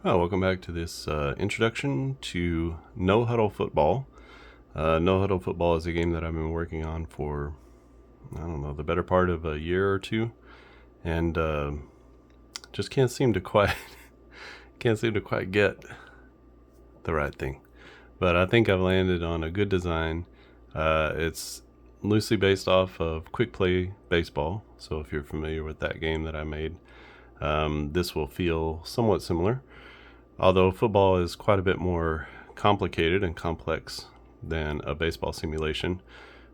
Oh, welcome back to this introduction to No Huddle Football. No Huddle Football is a game that I've been working on for, I don't know, the better part of a year or two, and just can't seem to quite get the right thing. But I think I've landed on a good design. It's loosely based off of Quick Play Baseball, so if you're familiar with that game that I made, this will feel somewhat similar. Although football is quite a bit more complicated and complex than a baseball simulation.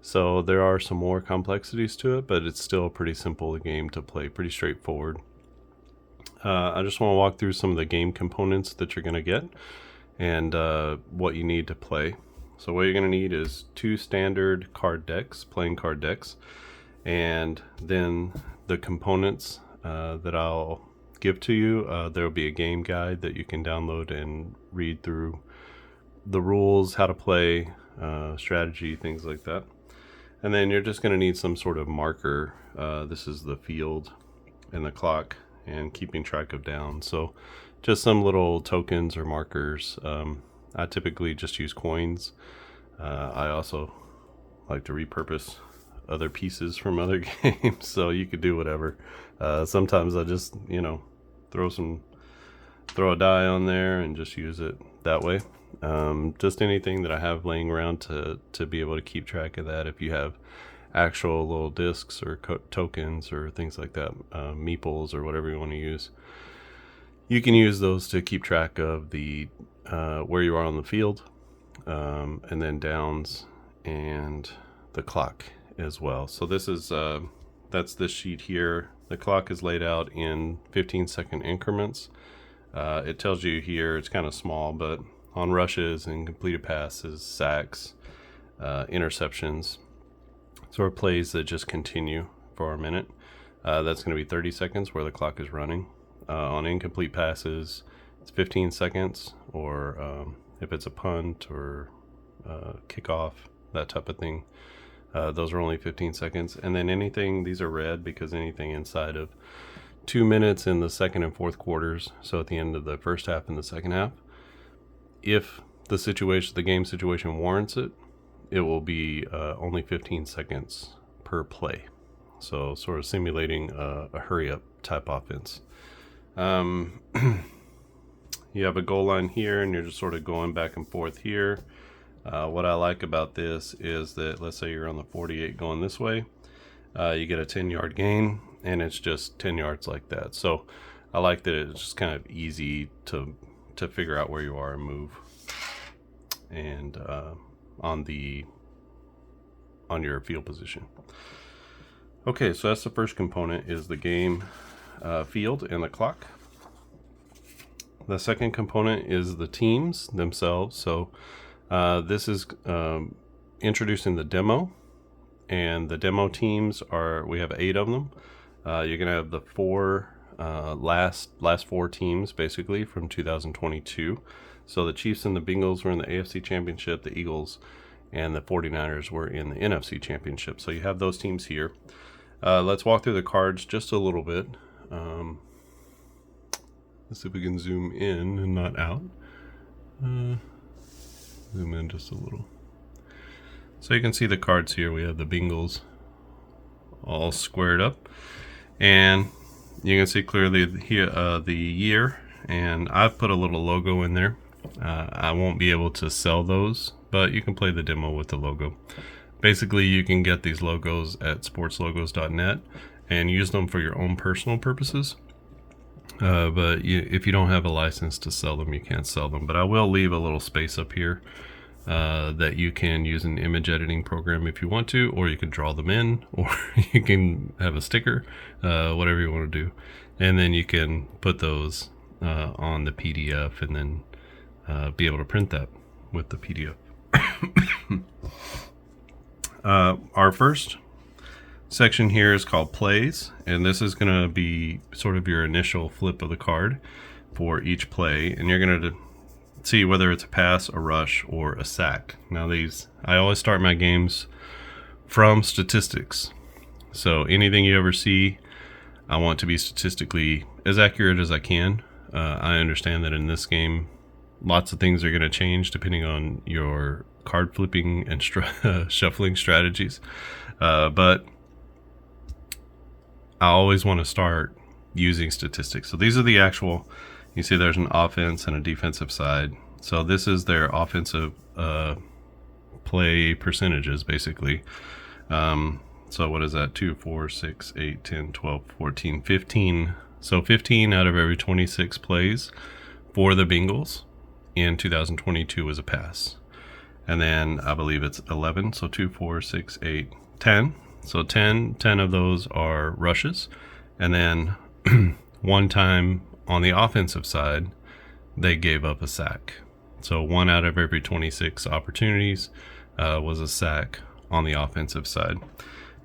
So there are some more complexities to it, but it's still a pretty simple game to play, pretty straightforward. I just want to walk through some of the game components that you're going to get and what you need to play. So what you're going to need is two standard card decks, playing card decks, and then the components that I'll give to you. There will be a game guide that you can download and read through the rules, how to play, strategy, things like that. And then you're just going to need some sort of marker. This is the field and the clock and keeping track of downs. So just some little tokens or markers. I typically just use coins. I also like to repurpose other pieces from other games, so you could do whatever. Sometimes I just, throw a die on there and just use it that way. Just anything that I have laying around to be able to keep track of that. If you have actual little discs or tokens or things like that, meeples or whatever you want to use, you can use those to keep track of the where you are on the field, and then downs and the clock as well. So this is that's this sheet here. The clock is laid out in 15-second increments. It tells you here, it's kind of small, but on rushes and completed passes, sacks, interceptions, sort of plays that just continue for a minute. That's going to be 30 seconds where the clock is running. On incomplete passes, it's 15 seconds, or if it's a punt or kickoff, that type of thing, those are only 15 seconds. And then anything, these are red because anything inside of 2 minutes in the second and fourth quarters, so at the end of the first half and the second half, if the game situation warrants it, it will be only 15 seconds per play. So sort of simulating a hurry up type offense. You have a goal line here, and you're just sort of going back and forth here. What I like about this is that, let's say you're on the 48 going this way, you get a 10-yard gain, and it's just 10 yards like that. So I like that it's just kind of easy to figure out where you are and move. And on your field position. Okay, so that's the first component, is the game field and the clock. The second component is the teams themselves. So this is introducing the demo, and the demo teams we have 8 of them. You're gonna have the last 4 teams basically from 2022. So the Chiefs and the Bengals were in the AFC Championship, the Eagles and the 49ers were in the NFC Championship. So you have those teams here. Let's walk through the cards just a little bit. Let's see if we can zoom in and not out. Zoom in just a little. So you can see the cards here. We have the Bengals all squared up, and you can see clearly here the year, and I've put a little logo in there. I won't be able to sell those, but you can play the demo with the logo. Basically, you can get these logos at sportslogos.net and use them for your own personal purposes. But if you don't have a license to sell them, you can't sell them. But I will leave a little space up here that you can use an image editing program if you want to, or you can draw them in, or you can have a sticker, whatever you want to do. And then you can put those on the PDF and then be able to print that with the PDF. Our first section here is called plays, and this is going to be sort of your initial flip of the card for each play, and you're going to see whether it's a pass, a rush, or a sack. Now I always start my games from statistics, so anything you ever see, I want to be statistically as accurate as I can. I understand that in this game, lots of things are going to change depending on your card flipping and shuffling strategies. But I always want to start using statistics. So these are the actual, you see there's an offense and a defensive side. So this is their offensive play percentages, basically. So what is that? 2, 4, 6, 8, 10, 12, 14, 15. So 15 out of every 26 plays for the Bengals in 2022 was a pass. And then I believe it's 11. So 2, 4, 6, 8, 10. So 10 of those are rushes. And then one time on the offensive side, they gave up a sack. So 1 out of every 26 opportunities was a sack on the offensive side.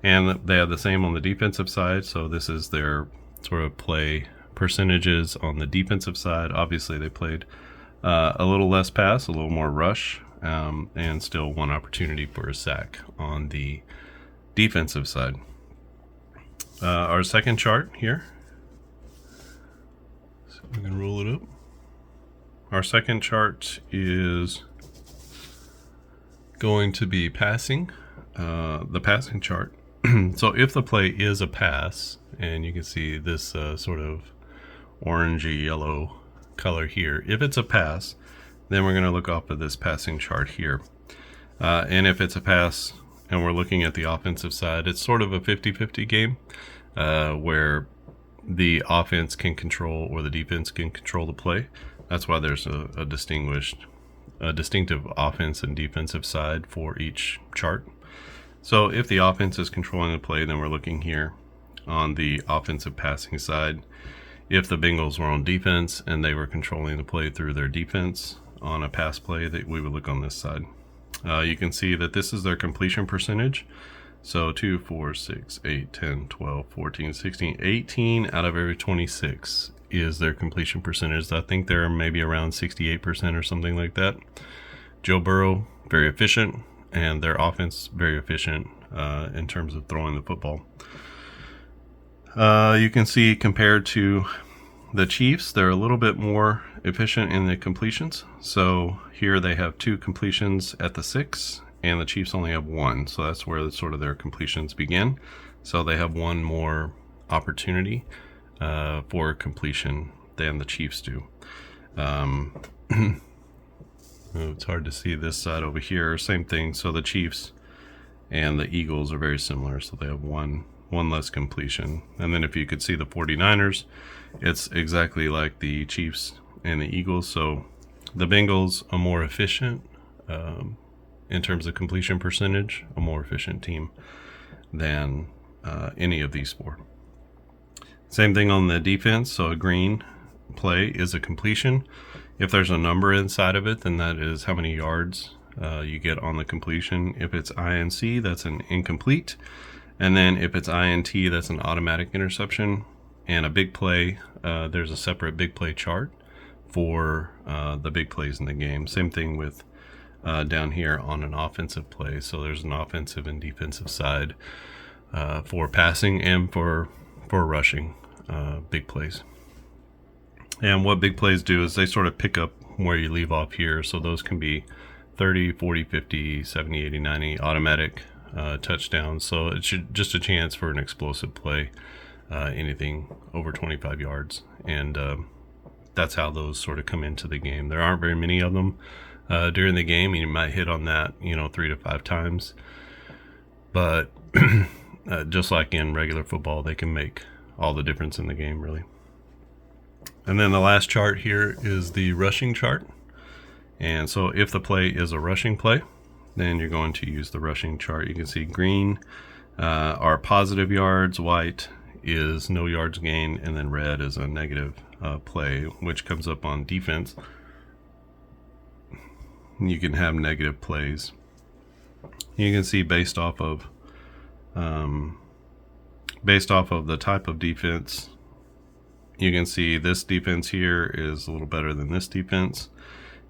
And they have the same on the defensive side. So this is their sort of play percentages on the defensive side. Obviously, they played a little less pass, a little more rush, and still 1 opportunity for a sack on the defensive side. Our second chart here. So we can roll it up. Our second chart is going to be passing, the passing chart. So if the play is a pass, and you can see this sort of orangey yellow color here, if it's a pass, then we're going to look off of this passing chart here. And if it's a pass and we're looking at the offensive side, it's sort of a 50-50 game where the offense can control or the defense can control the play. That's why there's a distinctive offense and defensive side for each chart. So if the offense is controlling the play, then we're looking here on the offensive passing side. If the Bengals were on defense and they were controlling the play through their defense on a pass play, that we would look on this side. You can see that this is their completion percentage. So 2, 4, 6, 8, 10, 12, 14, 16, 18 out of every 26 is their completion percentage. I think they're maybe around 68% or something like that. Joe Burrow, very efficient, and their offense very efficient in terms of throwing the football. You can see compared to the Chiefs, they're a little bit more efficient in the completions. So here they have 2 completions at the 6, and the Chiefs only have 1. So that's where sort of their completions begin. So they have 1 more opportunity for completion than the Chiefs do. It's hard to see this side over here. Same thing. So the Chiefs and the Eagles are very similar. So they have one less completion. And then if you could see the 49ers, it's exactly like the Chiefs and the Eagles. So the Bengals are more efficient in terms of completion percentage, a more efficient team than any of these 4. Same thing on the defense. So a green play is a completion. If there's a number inside of it, then that is how many yards you get on the completion. If it's INC, that's an incomplete. And then if it's INT, that's an automatic interception. And a big play, there's a separate big play chart for the big plays in the game. Same thing with down here on an offensive play. So there's an offensive and defensive side for passing and for rushing big plays. And what big plays do is they sort of pick up where you leave off here. So those can be 30, 40, 50, 70, 80, 90 automatic touchdowns. So it's just a chance for an explosive play, anything over 25 yards. And that's how those sort of come into the game. There aren't very many of them during the game. You might hit on that, 3 to 5 times. But just like in regular football, they can make all the difference in the game, really. And then the last chart here is the rushing chart. And so if the play is a rushing play, then you're going to use the rushing chart. You can see green are positive yards, white is no yards gained, and then red is a negative play, which comes up on defense. You can have negative plays. You can see based off of the type of defense, you can see this defense here is a little better than this defense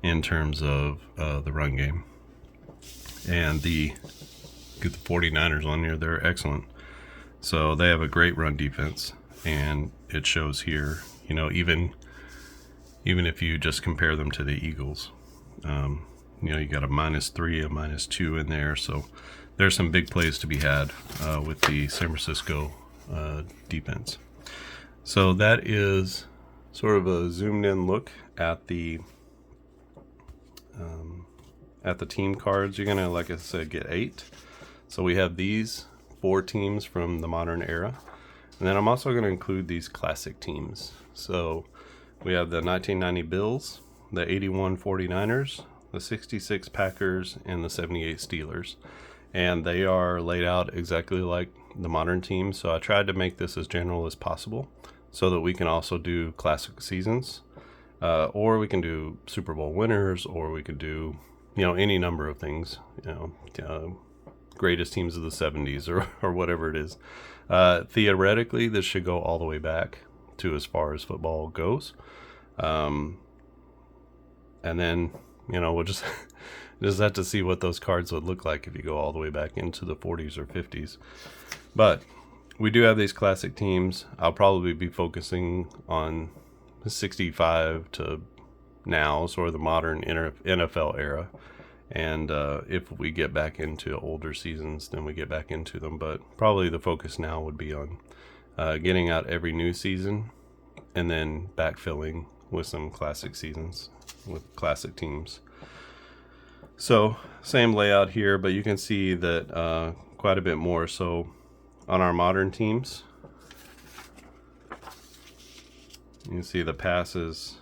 in terms of the run game. And get the 49ers on here, they're excellent. So they have a great run defense, and it shows here, even even if you just compare them to the Eagles. You got a -3, a -2 in there, so there's some big plays to be had with the San Francisco defense. So that is sort of a zoomed in look at the team cards. You're gonna, like I said, get 8. So we have these 4 teams from the modern era, and then I'm also going to include these classic teams. So we have the 1990 Bills, the 81 49ers, the 66 Packers, and the 78 Steelers. And they are laid out exactly like the modern teams. So I tried to make this as general as possible so that we can also do classic seasons, or we can do Super Bowl winners, or we could do, any number of things, greatest teams of the 70s or whatever it is. Theoretically, this should go all the way back to as far as football goes. And then, we'll just have to see what those cards would look like if you go all the way back into the 40s or 50s. But we do have these classic teams. I'll probably be focusing on 65 to now, sort of the modern NFL era. And if we get back into older seasons, then we get back into them. But probably the focus now would be on getting out every new season and then backfilling with some classic seasons with classic teams. So same layout here, but you can see that quite a bit more. So on our modern teams, you can see the passes.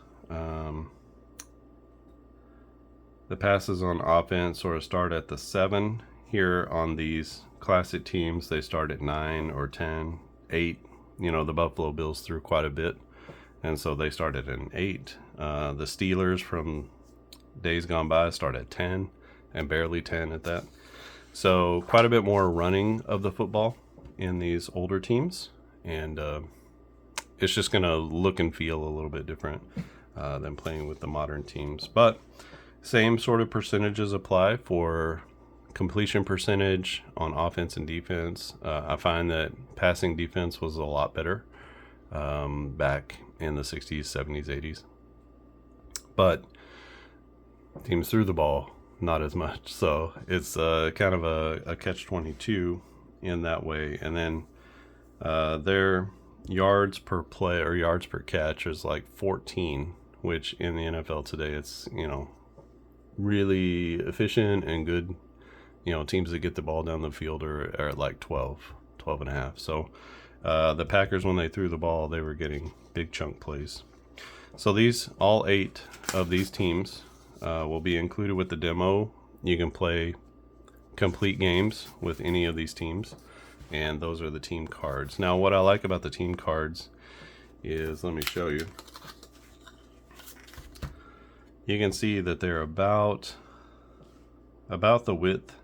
The passes on offense sort of start at the 7. Here on these classic teams, they start at 9 or 10, 8. The Buffalo Bills threw quite a bit, and so they started at an 8. The Steelers from days gone by start at 10, and barely 10 at that. So quite a bit more running of the football in these older teams, and it's just going to look and feel a little bit different than playing with the modern teams. But same sort of percentages apply for completion percentage on offense and defense. I find that passing defense was a lot better back in the 60s, 70s, 80s. But teams threw the ball not as much. So it's kind of a catch-22 in that way. And then their yards per play or yards per catch is like 14, which in the NFL today, it's, really efficient and good. Teams that get the ball down the field are at like 12 and a half. So the Packers, when they threw the ball, they were getting big chunk plays. So all 8 of these teams will be included with the demo. You can play complete games with any of these teams, and those are the team cards. Now, what I like about the team cards is, let me show you. You can see that they're about the width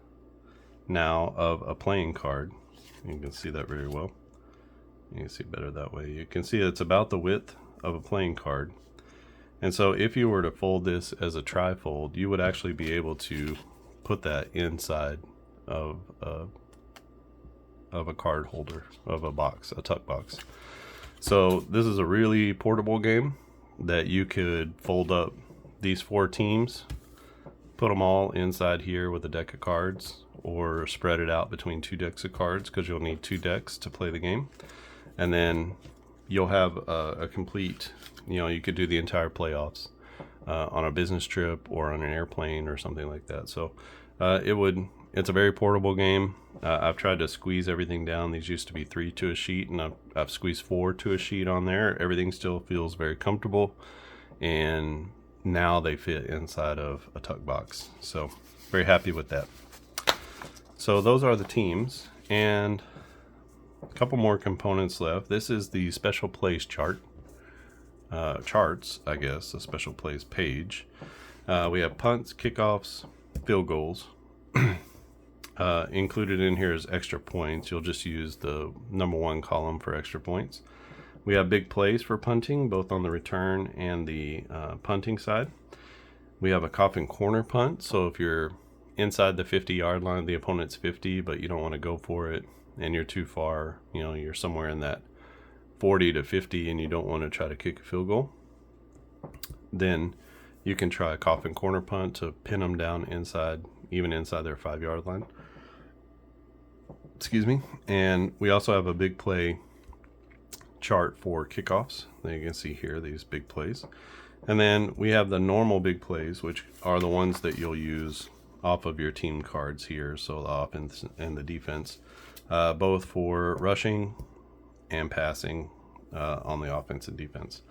now of a playing card. You can see that very well. You can see better that way. You can see it's about the width of a playing card. And so if you were to fold this as a trifold, you would actually be able to put that inside of a card holder, of a box, a tuck box. So this is a really portable game that you could fold up these 4 teams, put them all inside here with a deck of cards, or spread it out between 2 decks of cards, because you'll need 2 decks to play the game. And then you'll have a complete, you could do the entire playoffs on a business trip or on an airplane or something like that. So it's a very portable game. I've tried to squeeze everything down. These used to be 3 to a sheet, and I've squeezed 4 to a sheet on there. Everything still feels very comfortable, and now they fit inside of a tuck box. So very happy with that. So those are the teams, and a couple more components left. This is the special plays charts, I guess, a special plays page. We have punts, kickoffs, field goals. Included in here is extra points. You'll just use the number 1 column for extra points. We have big plays for punting, both on the return and the punting side. We have a coffin corner punt. So if you're inside the 50-yard line, the opponent's 50, but you don't want to go for it, and you're too far, you're somewhere in that 40 to 50, and you don't want to try to kick a field goal, then you can try a coffin corner punt to pin them down inside, even inside their 5-yard line. Excuse me. And we also have a big play chart for kickoffs. There you can see here these big plays. And then we have the normal big plays, which are the ones that you'll use off of your team cards here. So the offense and the defense, both for rushing and passing on the offense and defense.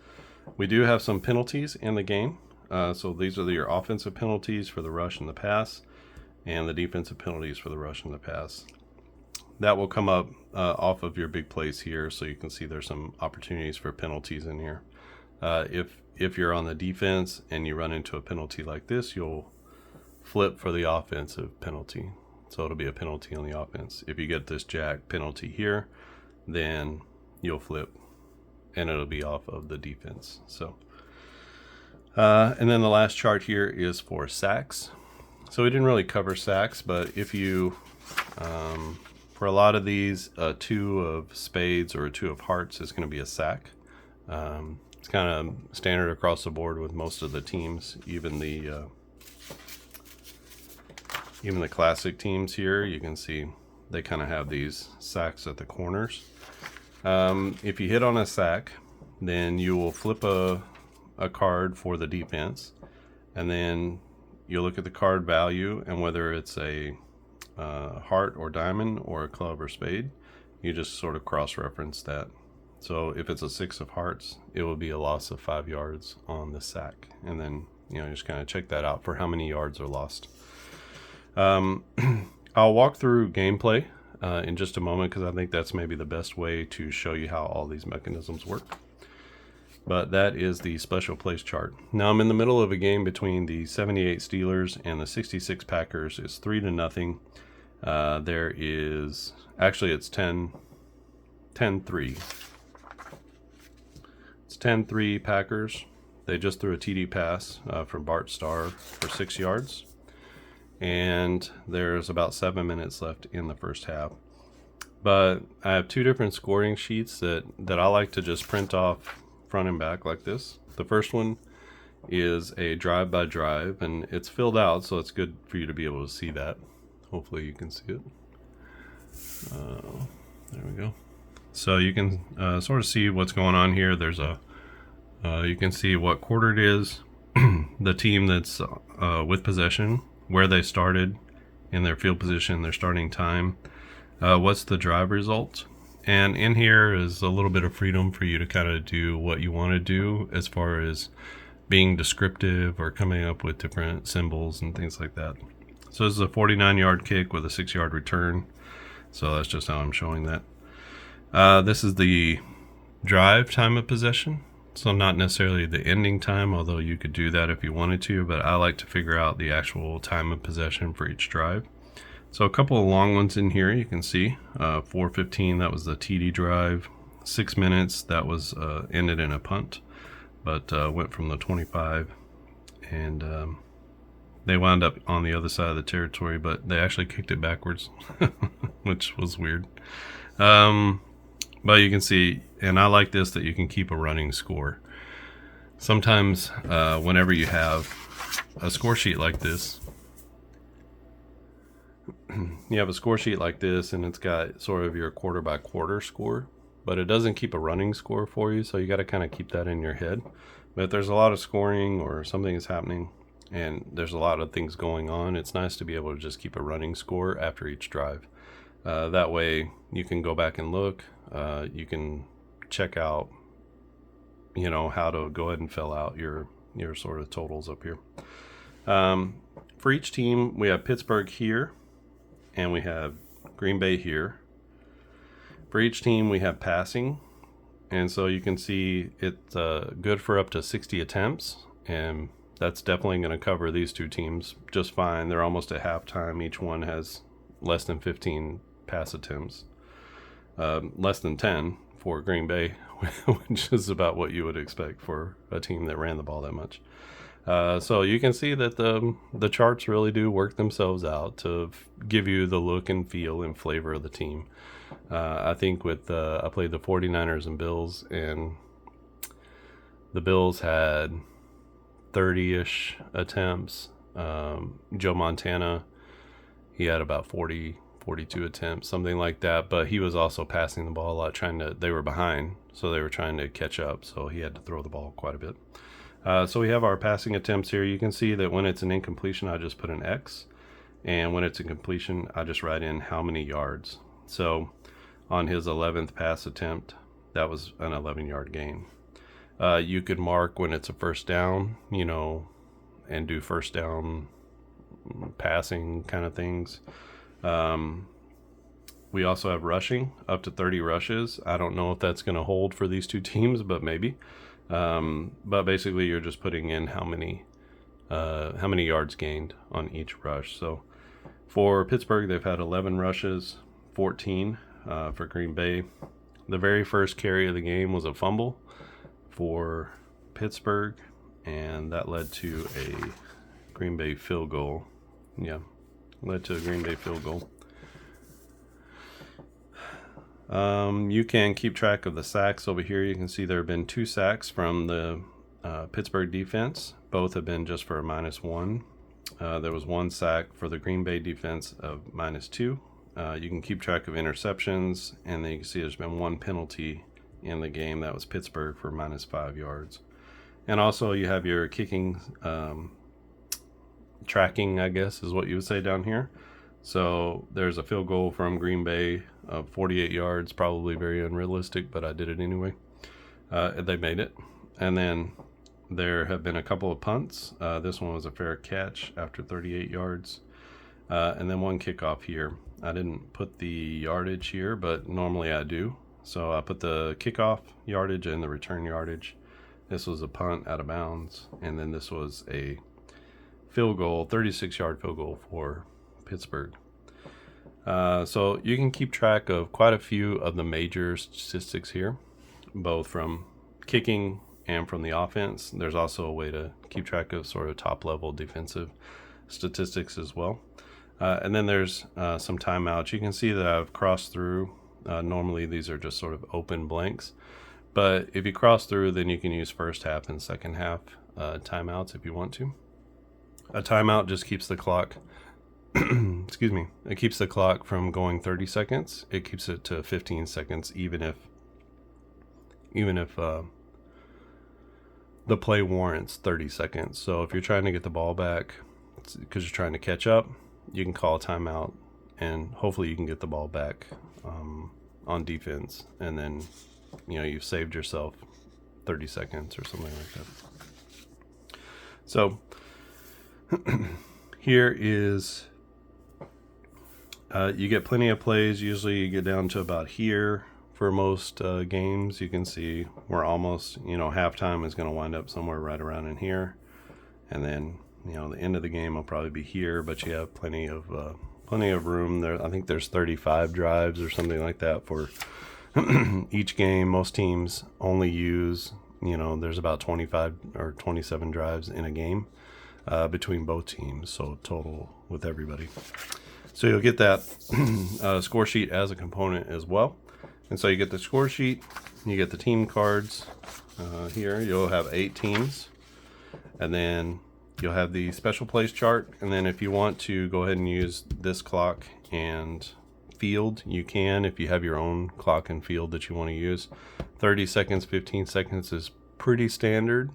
We do have some penalties in the game. So these are your offensive penalties for the rush and the pass, and the defensive penalties for the rush and the pass. That will come up off of your big plays here, so you can see there's some opportunities for penalties in here. If you're on the defense and you run into a penalty like this, you'll flip for the offensive penalty. So it'll be a penalty on the offense. If you get this jack penalty here, then you'll flip and it'll be off of the defense. So, and then the last chart here is for sacks. So we didn't really cover sacks, but if you, for a lot of these, a 2 of spades or a 2 of hearts is going to be a sack. It's kind of standard across the board with most of the teams, even the classic teams here. You can see they kind of have these sacks at the corners. If you hit on a sack, then you will flip a card for the defense, and then you'll look at the card value, and whether it's a heart or diamond or a club or spade, you just sort of cross-reference that. So if it's a 6 of hearts, it will be a loss of 5 yards on the sack, and then just kind of check that out for how many yards are lost. I'll walk through gameplay in just a moment, because I think that's maybe the best way to show you how all these mechanisms work. But that is the special place chart. Now I'm in the middle of a game between the 78 Steelers and the 66 Packers. It's 3-0. There is actually it's 10-3. It's 10-3 Packers. They just threw a TD pass from Bart Starr for 6 yards. And there's about 7 minutes left in the first half. But I have 2 different scoring sheets that I like to just print off front and back like this. The first one is a drive by drive, and it's filled out, so it's good for you to be able to see that. Hopefully you can see it. There we go. So you can sort of see what's going on here. There's you can see what quarter it is, the team that's with possession, where they started in their field position, their starting time, what's the drive result. And in here is a little bit of freedom for you to kind of do what you want to do as far as being descriptive or coming up with different symbols and things like that. So this is a 49-yard kick with a 6-yard return. So that's just how I'm showing that. This is the drive time of possession. So not necessarily the ending time, although you could do that if you wanted to, but I like to figure out the actual time of possession for each drive. So a couple of long ones in here, you can see 4:15, that was the TD drive. 6 minutes, that was ended in a punt, but went from the 25, and they wound up on the other side of the territory, but they actually kicked it backwards, which was weird. But you can see, and I like this, that you can keep a running score. Sometimes whenever you have a score sheet like this, you have a score sheet like this, and it's got sort of your quarter by quarter score, but it doesn't keep a running score for you, so you got to kind of keep that in your head. But if there's a lot of scoring or something is happening and there's a lot of things going on, it's nice to be able to just keep a running score after each drive. That way you can go back and look. You can check out, how to go ahead and fill out your sort of totals up here. For each team, we have Pittsburgh here, and we have Green Bay here. For each team, we have passing, and so you can see it's good for up to 60 attempts, and that's definitely going to cover these two teams just fine. They're almost at halftime. Each one has less than 15 pass attempts, less than 10 for Green Bay, which is about what you would expect for a team that ran the ball that much. So you can see that the charts really do work themselves out to give you the look and feel and flavor of the team. I think I played the 49ers and Bills, and the Bills had 30-ish attempts. Joe Montana, he had about 40, 42 attempts, something like that. But he was also passing the ball a lot, they were behind, so they were trying to catch up. So he had to throw the ball quite a bit. So we have our passing attempts here. You can see that when it's an incompletion, I just put an X. And when it's a completion, I just write in how many yards. So on his 11th pass attempt, that was an 11-yard gain. You could mark when it's a first down, and do first down passing kind of things. We also have rushing, up to 30 rushes. I don't know if that's going to hold for these two teams, but maybe. But basically, you're just putting in how many yards gained on each rush. So for Pittsburgh, they've had 11 rushes, 14 for Green Bay. The very first carry of the game was a fumble for Pittsburgh, and that led to a Green Bay field goal. Led to a Green Bay field goal. You can keep track of the sacks over here. You can see there have been 2 sacks from the Pittsburgh defense. Both have been just for a -1. There was 1 sack for the Green Bay defense of -2. You can keep track of interceptions, and then you can see there's been 1 penalty in the game. That was Pittsburgh for -5 yards. And also you have your kicking tracking, I guess is what you would say down here. So there's a field goal from Green Bay of 48 yards, probably very unrealistic, but I did it anyway. They made it. And then there have been a couple of punts. This one was a fair catch after 38 yards. And then 1 kickoff here. I didn't put the yardage here, but normally I do. So I put the kickoff yardage and the return yardage. This was a punt out of bounds. And then this was a field goal, 36-yard field goal for Pittsburgh. So you can keep track of quite a few of the major statistics here, both from kicking and from the offense. There's also a way to keep track of sort of top-level defensive statistics as well. And then there's some timeouts. You can see that I've crossed through. Normally these are just sort of open blanks. But if you cross through, then you can use first half and second half timeouts if you want to. A timeout just keeps the clock excuse me, it keeps the clock from going 30 seconds. It keeps it to 15 seconds even if the play warrants 30 seconds. So if you're trying to get the ball back because you're trying to catch up, you can call a timeout and hopefully you can get the ball back on defense, and then you've saved yourself 30 seconds or something like that. So here is you get plenty of plays. Usually you get down to about here for most games. You can see we're almost, halftime is going to wind up somewhere right around in here, and then the end of the game will probably be here, but you have plenty of room there. I think there's 35 drives or something like that for each game. Most teams only use, there's about 25 or 27 drives in a game between both teams, so total with everybody. So you'll get that score sheet as a component as well. And so you get the score sheet, you get the team cards here. You'll have 8 teams, and then you'll have the special plays chart. And then if you want to go ahead and use this clock and field, you can. If you have your own clock and field that you want to use, 30 seconds, 15 seconds is pretty standard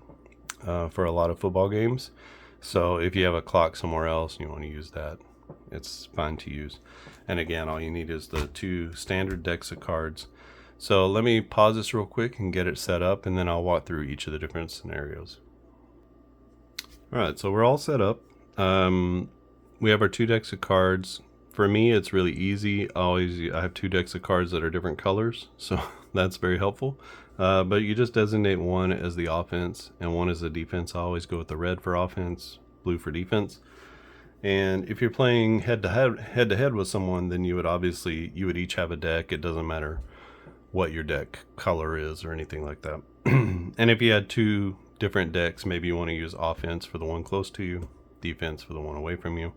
for a lot of football games. So if you have a clock somewhere else and you want to use that, it's fine to use. And again, all you need is the 2 standard decks of cards. So let me pause this real quick and get it set up, and then I'll walk through each of the different scenarios. All right, so we're all set up. We have our 2 decks of cards. For me, it's really easy. I have 2 decks of cards that are different colors, so that's very helpful. But you just designate one as the offense and one as the defense. I always go with the red for offense, blue for defense. And if you're playing head to head with someone, then you would each have a deck. It doesn't matter what your deck color is or anything like that. And if you had 2 different decks, maybe you want to use offense for the one close to you, defense for the one away from you.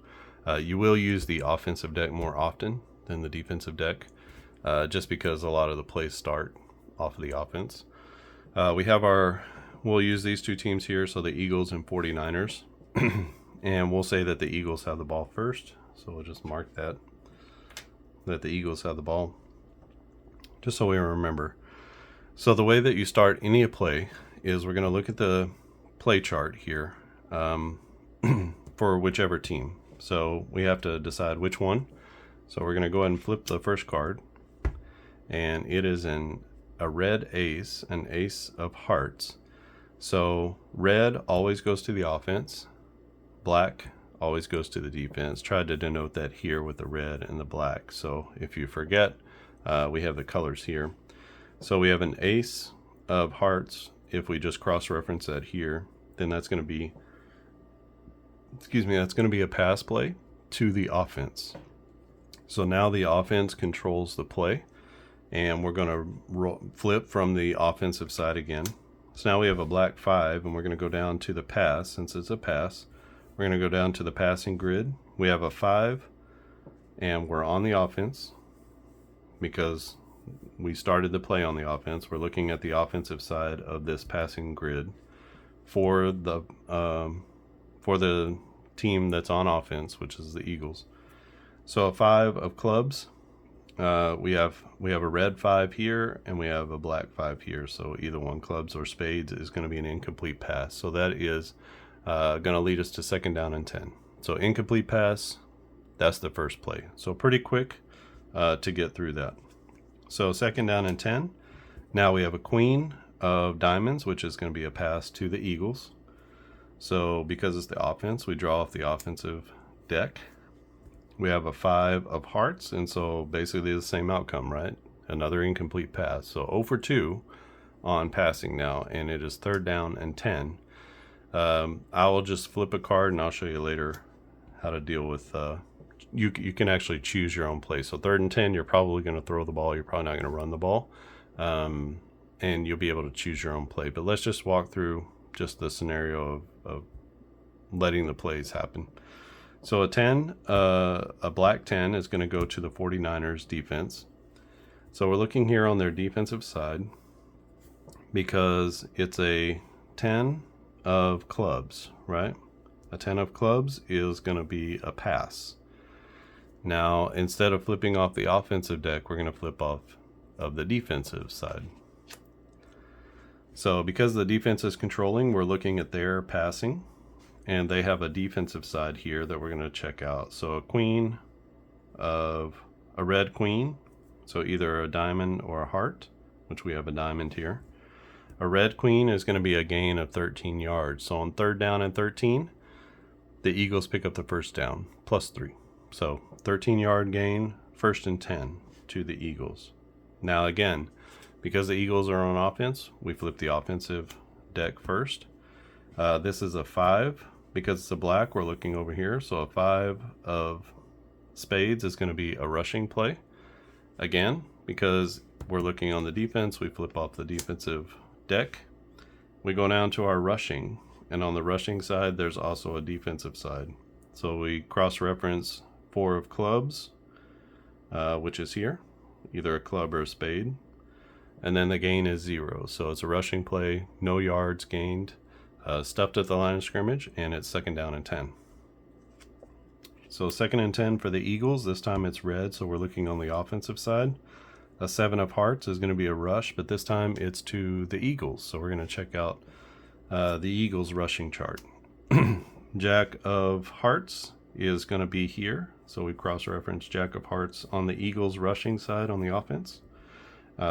You will use the offensive deck more often than the defensive deck, just because a lot of the plays start off of the offense. We have our we'll use these two teams here, so the Eagles and 49ers. And we'll say that the Eagles have the ball first. So we'll just mark that the Eagles have the ball, just so we remember. So the way that you start any play is we're going to look at the play chart here for whichever team. So we have to decide which one. So we're going to go ahead and flip the first card, and it is a red ace, an ace of hearts. So red always goes to the offense, black always goes to the defense. Tried to denote that here with the red and the black. So if you forget, we have the colors here. So we have an ace of hearts. If we just cross-reference that here, then that's going to be, that's going to be a pass play to the offense. So now the offense controls the play, and we're going to flip from the offensive side again. So now we have a black 5, and we're going to go down to the pass. Since it's a pass, we're going to go down to the passing grid. We have a 5, and we're on the offense because we started the play on the offense. We're looking at the offensive side of this passing grid for the team that's on offense, which is the Eagles. So a 5 of clubs. We have a red 5 here, and we have a black 5 here. So either one, clubs or spades, is going to be an incomplete pass. So that is going to lead us to 2nd down and 10. So incomplete pass, that's the first play. So pretty quick to get through that. So 2nd down and 10. Now we have a queen of diamonds, which is going to be a pass to the Eagles. So because it's the offense, we draw off the offensive deck. We have a 5 of hearts, and so basically the same outcome, right? Another incomplete pass. So 0 for 2 on passing now, and it is 3rd down and 10. I will just flip a card, and I'll show you later how to deal with. You can actually choose your own play. So 3rd and 10, you're probably going to throw the ball. You're probably not going to run the ball, and you'll be able to choose your own play. But let's just walk through just the scenario of letting the plays happen. So a 10, a black 10 is going to go to the 49ers defense. So we're looking here on their defensive side because it's a 10 of clubs, right? A 10 of clubs is going to be a pass. Now, instead of flipping off the offensive deck, we're going to flip off of the defensive side. So because the defense is controlling, we're looking at their passing. And they have a defensive side here that we're going to check out. So a queen of a red queen, so either a diamond or a heart, which we have a diamond here. A red queen is going to be a gain of 13 yards. So on 3rd down and 13, the Eagles pick up the 1st down, +3. So 13-yard gain, 1st and 10 to the Eagles. Now again, because the Eagles are on offense, we flip the offensive deck first. This is a 5. Because it's a black, we're looking over here. So a 5 of spades is going to be a rushing play. Again, because we're looking on the defense, we flip off the defensive deck. We go down to our rushing. And on the rushing side, there's also a defensive side. So we cross-reference 4 of clubs, which is here. Either a club or a spade. And then the gain is 0. So it's a rushing play, no yards gained. Stuffed at the line of scrimmage, and it's 2nd down and 10. So 2nd and 10 for the Eagles. This time it's red, so we're looking on the offensive side. A 7 of hearts is going to be a rush, but this time it's to the Eagles. So we're going to check out the Eagles rushing chart. Jack of hearts is going to be here. So we cross-reference Jack of hearts on the Eagles rushing side on the offense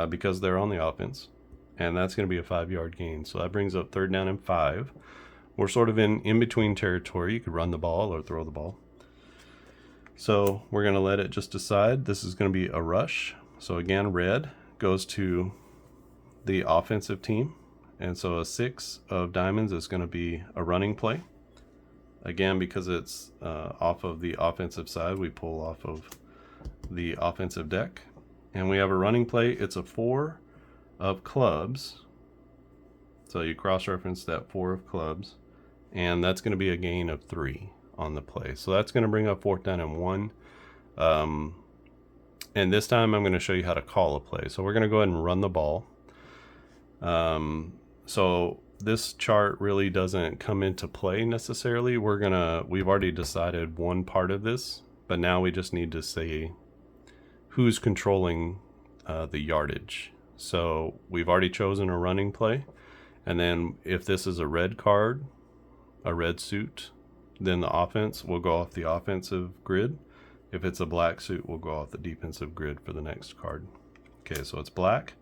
because they're on the offense. And that's going to be a 5-yard gain. So that brings up 3rd down and 5. We're sort of in between territory. You could run the ball or throw the ball. So we're going to let it just decide. This is going to be a rush. So again, red goes to the offensive team. And so a 6 of diamonds is going to be a running play. Again, because it's off of the offensive side, we pull off of the offensive deck. And we have a running play. It's a 4 of clubs. So you cross-reference that 4 of clubs, and that's going to be a gain of 3 on the play. So that's going to bring up 4th down and 1. And this time I'm going to show you how to call a play. So we're going to go ahead and run the ball. So this chart really doesn't come into play necessarily. We've already decided one part of this, but now we just need to say who's controlling the yardage. So we've already chosen a running play, and then if this is a red card, a red suit, then the offense will go off the offensive grid. If it's a black suit, we'll go off the defensive grid for the next card. Okay, so it's black.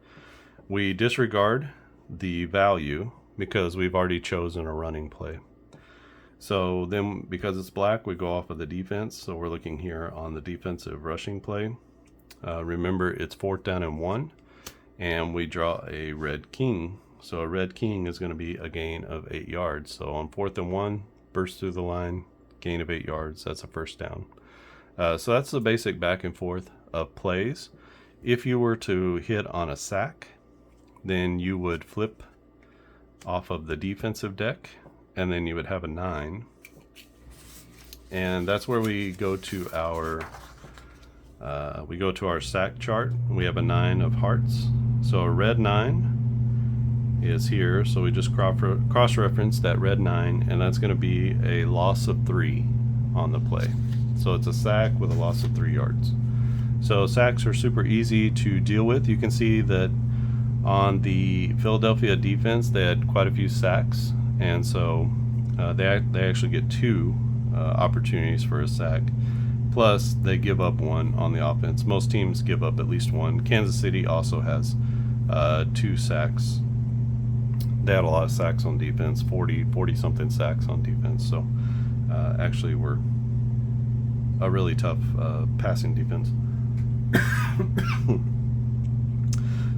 We disregard the value because we've already chosen a running play. So then because it's black, we go off of the defense. So we're looking here on the defensive rushing play. Remember, it's 4th down and 1, and we draw a red king. So a red king is going to be a gain of 8 yards. So on 4th and 1, burst through the line, gain of 8 yards. That's a first down. So that's the basic back and forth of plays. If you were to hit on a sack, then you would flip off of the defensive deck, and then you would have a 9. And that's where we go to our sack chart. We have a 9 of hearts. So a red 9 is here. So we just cross-reference that red 9, and that's going to be a loss of 3 on the play. So it's a sack with a loss of 3 yards. So sacks are super easy to deal with. You can see that on the Philadelphia defense, they had quite a few sacks, and so they actually get 2 opportunities for a sack. Plus, they give up 1 on the offense. Most teams give up at least 1. Kansas City also has 2 sacks. They had a lot of sacks on defense, 40 something sacks on defense. So actually we're a really tough passing defense.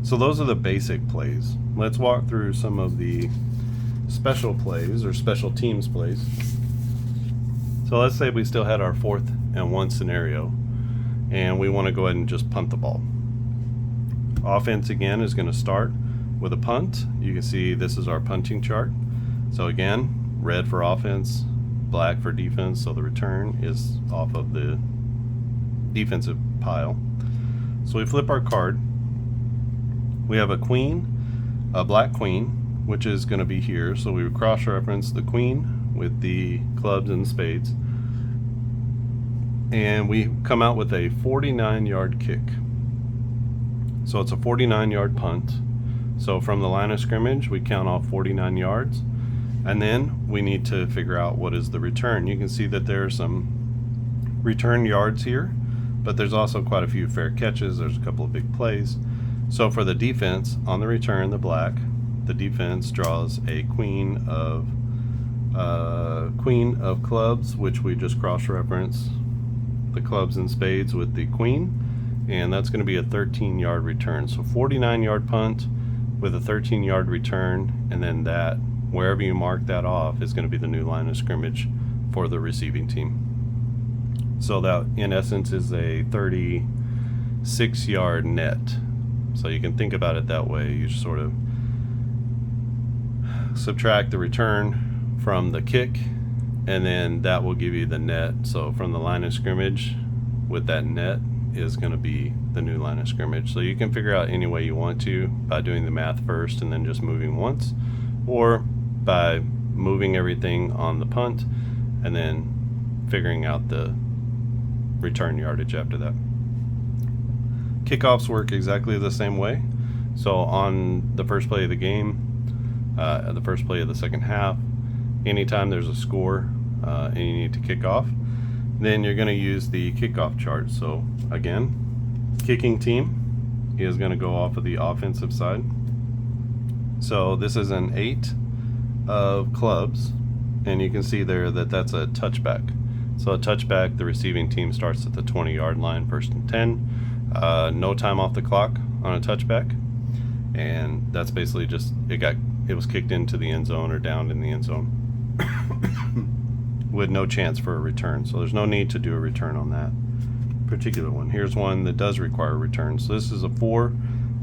So those are the basic plays. Let's walk through some of the special plays or special teams plays. So let's say we still had our 4th and 1 scenario, and we want to go ahead and just punt the ball. Offense again is going to start with a punt. You can see this is our punting chart. So again, red for offense, black for defense, so the return is off of the defensive pile. So we flip our card. We have a queen, a black queen, which is going to be here. So we cross-reference the queen with the clubs and spades, and we come out with a 49-yard kick. So it's a 49-yard punt. So from the line of scrimmage, we count off 49 yards, and then we need to figure out what is the return. You can see that there are some return yards here, but there's also quite a few fair catches. There's a couple of big plays. So for the defense, on the return, the black, the defense draws a queen of clubs, which we just cross-reference the clubs and spades with the queen, and that's going to be a 13-yard return. So 49-yard punt with a 13-yard return, and then that, wherever you mark that off, is going to be the new line of scrimmage for the receiving team. So that, in essence, is a 36-yard net. So you can think about it that way. You just sort of subtract the return from the kick, and then that will give you the net. So from the line of scrimmage with that net is going to be the new line of scrimmage. So you can figure out any way you want to by doing the math first and then just moving once, or by moving everything on the punt and then figuring out the return yardage after that. Kickoffs work exactly the same way. So on the first play of the game, the first play of the second half, anytime there's a score and you need to kick off, then you're going to use the kickoff chart. So again, kicking team is going to go off of the offensive side. So this is an 8 of clubs, and you can see there that that's a touchback. So a touchback, the receiving team starts at the 20-yard line, 1st and 10. No time off the clock on a touchback, and that's basically just it was kicked into the end zone or down in the end zone with no chance for a return. So there's no need to do a return on that particular one. Here's one that does require a return. So this is a 4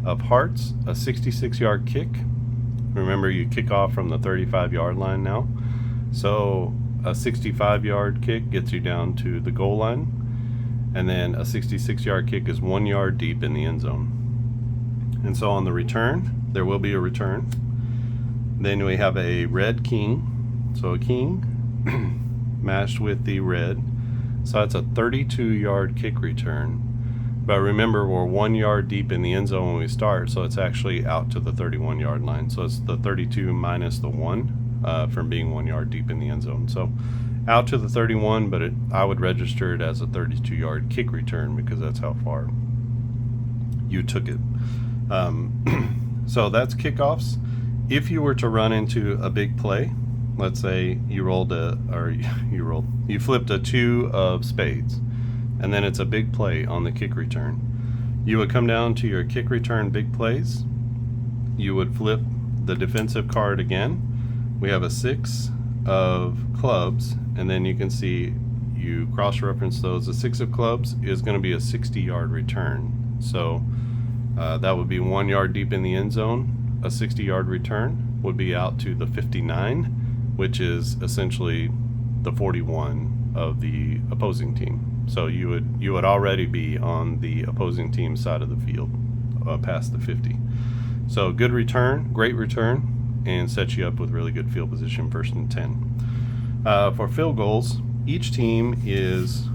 of hearts, a 66-yard kick. Remember, you kick off from the 35-yard line now. So a 65-yard kick gets you down to the goal line, and then a 66-yard kick is 1 yard deep in the end zone. And so on the return, there will be a return. Then we have a red king. So a king matched with the red. So that's a 32-yard kick return. But remember, we're 1 yard deep in the end zone when we start, so it's actually out to the 31-yard line. So it's the 32 minus the 1 from being 1 yard deep in the end zone. So out to the 31, but I would register it as a 32-yard kick return because that's how far you took it. So that's kickoffs. If you were to run into a big play, let's say you flipped a 2 of spades, and then it's a big play on the kick return. You would come down to your kick return big plays. You would flip the defensive card again. We have a 6 of clubs, and then you can see you cross-reference those. The 6 of clubs is going to be a 60-yard return. So that would be 1 yard deep in the end zone. A 60-yard return would be out to the 59, which is essentially the 41 of the opposing team. So you would already be on the opposing team's side of the field past the 50. So good return, great return, and sets you up with really good field position, 1st and 10. For field goals, each team is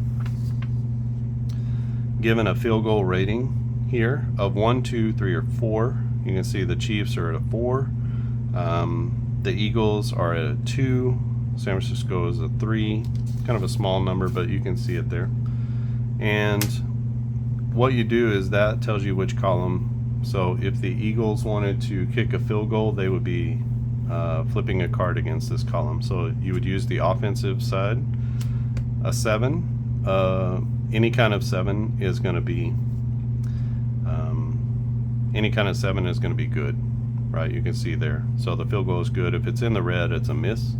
given a field goal rating here of 1, 2, 3, or 4. You can see the Chiefs are at a 4. The Eagles are at a 2. San Francisco is a 3. Kind of a small number, but you can see it there. And what you do is that tells you which column. So if the Eagles wanted to kick a field goal, they would be flipping a card against this column. So you would use the offensive side. A 7, any kind of 7 is going to be good, right? You can see there. So the field goal is good. If it's in the red, it's a miss.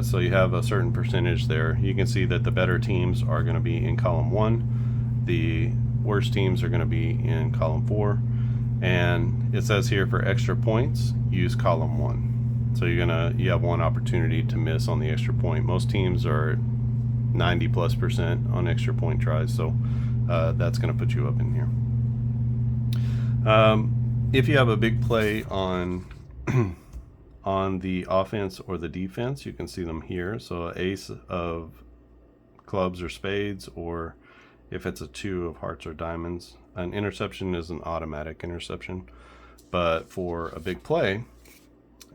So you have a certain percentage there. You can see that the better teams are going to be in column 1. The worst teams are going to be in column 4. And it says here for extra points, use column 1. So you have one opportunity to miss on the extra point. Most teams are 90+% on extra point tries. So that's going to put you up in here. If you have a big play on the offense or the defense, you can see them here. So an ace of clubs or spades, or if it's a 2 of hearts or diamonds. An interception is an automatic interception, but for a big play,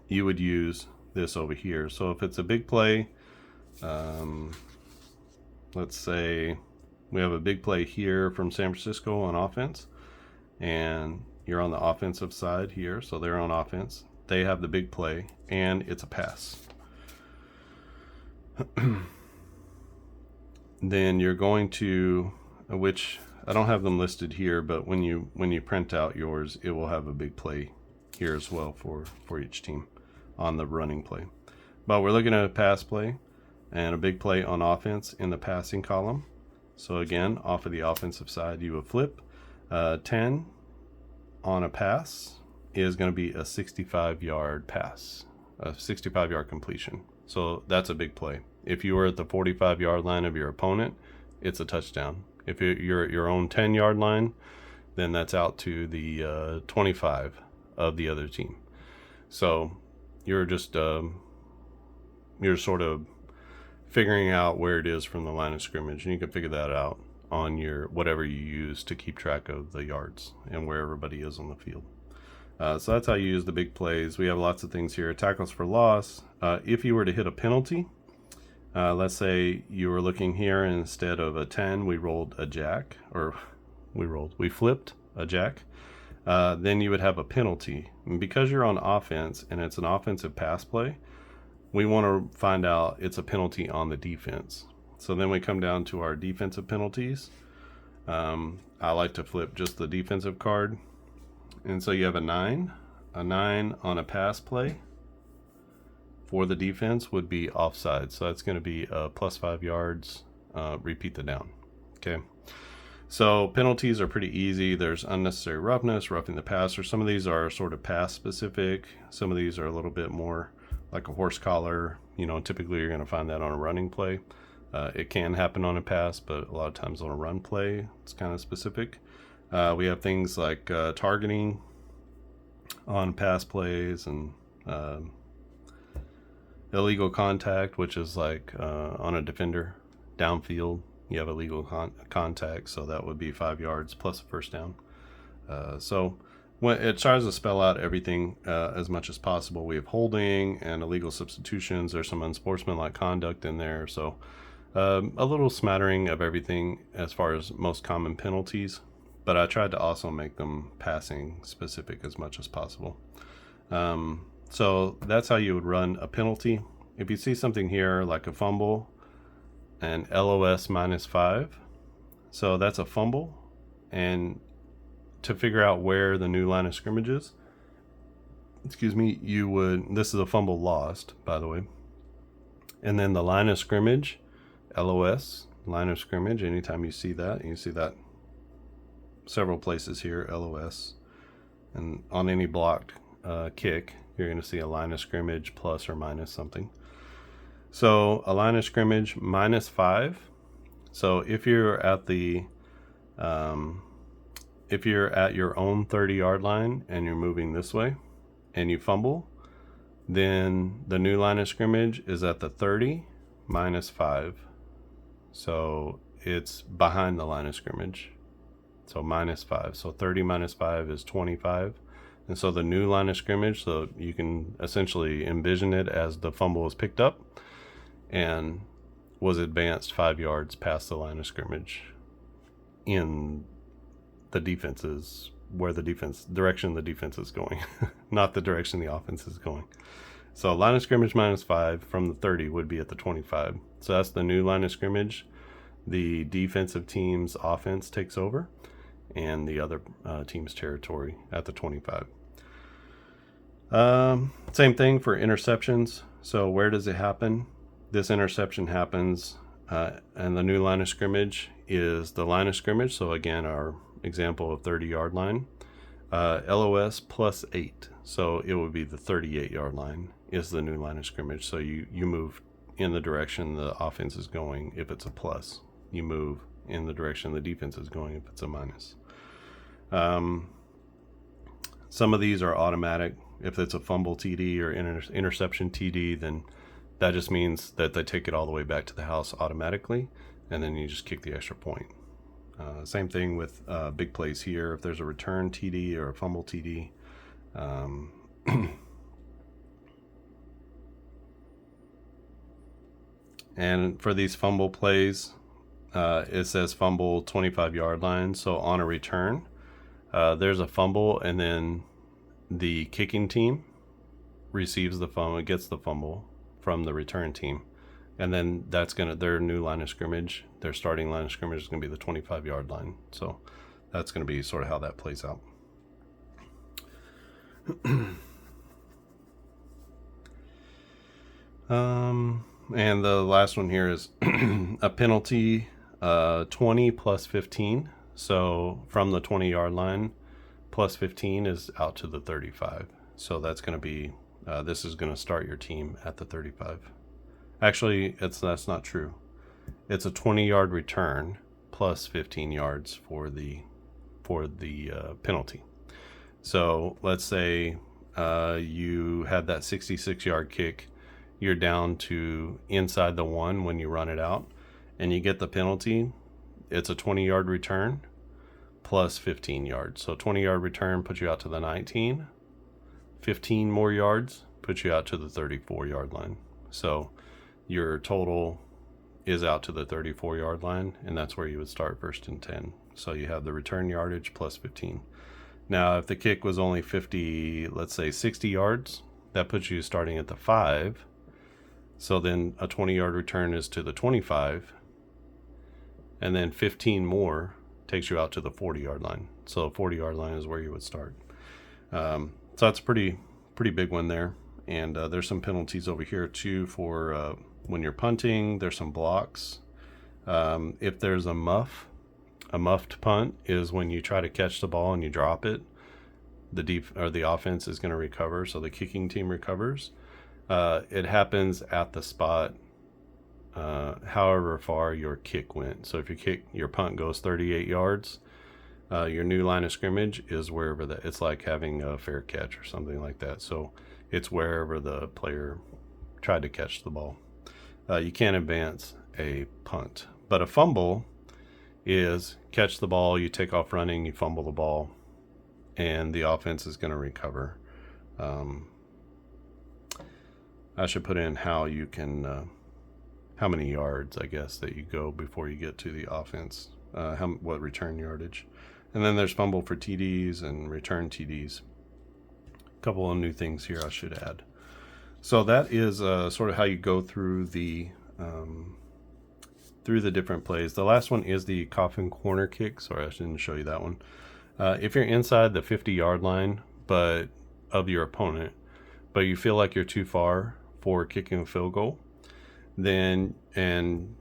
you would use this over here. So if it's a big play, let's say we have a big play here from San Francisco on offense, and you're on the offensive side here, so they're on offense. They have the big play, and it's a pass. Then you're going to, which I don't have them listed here, but when you print out yours, it will have a big play here as well for each team on the running play. But we're looking at a pass play and a big play on offense in the passing column. So again, off of the offensive side, you would flip 10 on a pass is going to be a 65-yard pass, a 65-yard completion. So that's a big play. If you were at the 45-yard line of your opponent, it's a touchdown. If you're at your own 10-yard line, then that's out to the 25 of the other team. So you're just you're sort of figuring out where it is from the line of scrimmage, and you can figure that out on your whatever you use to keep track of the yards and where everybody is on the field. So that's how you use the big plays. We have lots of things here. Tackles for loss. If you were to hit a penalty, let's say you were looking here, and instead of a 10, we rolled a jack, or we flipped a jack. Then you would have a penalty. And because you're on offense and it's an offensive pass play, we want to find out it's a penalty on the defense. So then we come down to our defensive penalties. I like to flip just the defensive card. And so you have a 9. A 9 on a pass play for the defense would be offside. So that's going to be +5 yards. Repeat the down. Okay. So penalties are pretty easy. There's unnecessary roughness, roughing the passer. Some of these are sort of pass specific. Some of these are a little bit more like a horse collar. Typically you're going to find that on a running play. It can happen on a pass, but a lot of times on a run play, it's kind of specific. We have things like targeting on pass plays and Um, illegal contact, which is like on a defender downfield, you have illegal contact, so that would be 5 yards plus a first down. So when it tries to spell out everything as much as possible. We have holding and illegal substitutions. There's some unsportsmanlike conduct in there. So a little smattering of everything as far as most common penalties. But I tried to also make them passing specific as much as possible. So that's how you would run a penalty. If you see something here like a fumble and LOS -5, so that's a fumble. And to figure out where the new line of scrimmage is, you would, this is a fumble lost, by the way. And then the line of scrimmage, LOS, line of scrimmage, anytime you see that, and you see that several places here, LOS. And on any blocked kick, you're going to see a line of scrimmage plus or minus something. So a line of scrimmage -5. So if you're at the if you're at your own 30-yard line and you're moving this way and you fumble, then the new line of scrimmage is at the 30 -5. So it's behind the line of scrimmage. So -5. So 30 -5 is 25. And so the new line of scrimmage, so you can essentially envision it as the fumble was picked up and was advanced 5 yards past the line of scrimmage in the defense's, where the direction the defense is going, not the direction the offense is going. So line of scrimmage -5 from the 30 would be at the 25. So that's the new line of scrimmage. The defensive team's offense takes over and the other team's territory at the 25. Same thing for interceptions. So where does it happen? This interception happens and the new line of scrimmage is the line of scrimmage. So again, our example of 30-yard line, LOS +8. So it would be the 38-yard line is the new line of scrimmage. So you move in the direction the offense is going if it's a plus. You move in the direction the defense is going if it's a minus. Some of these are automatic. If it's a fumble TD or interception TD, then that just means that they take it all the way back to the house automatically, and then you just kick the extra point. Same thing with big plays here. If there's a return TD or a fumble TD, and for these fumble plays, it says fumble 25-yard line. So on a return, there's a fumble, and then the kicking team receives the fumble, gets the fumble from the return team. And then that's their new line of scrimmage, their starting line of scrimmage is going to be the 25-yard line. So that's going to be sort of how that plays out. And the last one here is a penalty 20 plus 15. So from the 20-yard line, plus 15 is out to the 35. So that's going to be, this is going to start your team at the 35. Actually, that's not true. It's a 20-yard return plus 15 yards for the penalty. So let's say you had that 66-yard kick. You're down to inside the 1 when you run it out, and you get the penalty. It's a 20-yard return plus 15 yards. So 20-yard return puts you out to the 19. 15 more yards puts you out to the 34-yard line. So your total is out to the 34-yard line, and that's where you would start first and 10. So you have the return yardage plus 15. Now, if the kick was only 50, let's say 60 yards, that puts you starting at the 5. So then a 20-yard return is to the 25, and then 15 more takes you out to the 40-yard line. So 40-yard line is where you would start. So that's a pretty big one there. And there's some penalties over here too for when you're punting. There's some blocks. If there's a muffed punt is when you try to catch the ball and you drop it. The offense is going to recover, so the kicking team recovers. It happens at the spot, however far your kick went. So if your punt goes 38 yards, your new line of scrimmage is wherever that. It's like having a fair catch or something like that. So It's wherever the player tried to catch the ball. You can't advance a punt. But a fumble is catch the ball, you take off running, you fumble the ball, and the offense is going to recover. I should put in how you can, how many yards, I guess, that you go before you get to the offense, what return yardage. And then there's fumble for TDs and return TDs. A couple of new things here I should add. So that is sort of how you go through the different plays. The last one is the coffin corner kick. Sorry, I didn't show you that one. If you're inside the 50-yard line but of your opponent, but you feel like you're too far for kicking a field goal, then, and